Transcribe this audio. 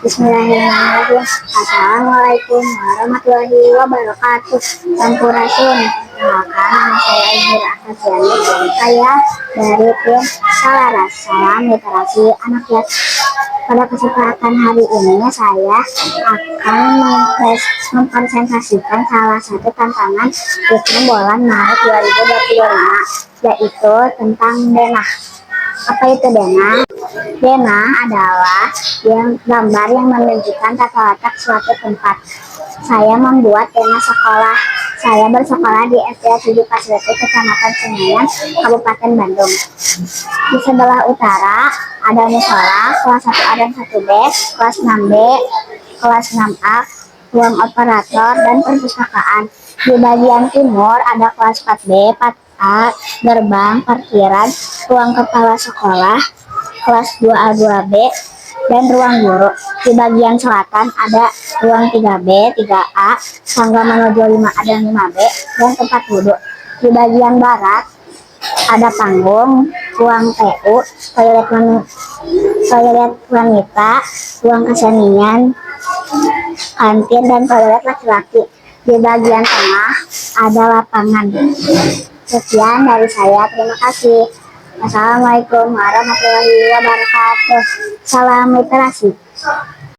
Bismillahirrahmanirrahim. Assalamualaikum warahmatullahi wabarakatuh. Sampurasun. Perkenalkan, nama saya Ibu Rahmatiani. Saya dari tim Salaras, Salam Literasi Anak Yatim. Pada kesempatan hari ini saya akan mempresentasikan salah satu tantangan Wisnu Bulan Maret 2025, yaitu tentang denah. Apa itu denah? Denah adalah gambar yang menunjukkan tata letak suatu tempat. Saya membuat denah sekolah. Saya bersekolah di SD 7 Pasileti, Kecamatan Senayan, Kabupaten Bandung. Di sebelah utara ada musola, kelas 1A dan 1B, kelas 6B, kelas 6A, ruang operator, dan perpustakaan. Di bagian timur ada kelas 4B, 4A, gerbang, parkiran, ruang kepala sekolah, kelas 2A, 2B, dan ruang guru. Di bagian selatan ada ruang 3B, 3A, tangga menuju 5A dan 5B, dan tempat wudhu. Di bagian barat ada panggung, ruang TU, toilet wanita, ruang kesenian, kantin, dan toilet laki-laki. Di bagian tengah ada lapangan. Sekian dari saya, terima kasih. Assalamualaikum warahmatullahi wabarakatuh. Salam literasi.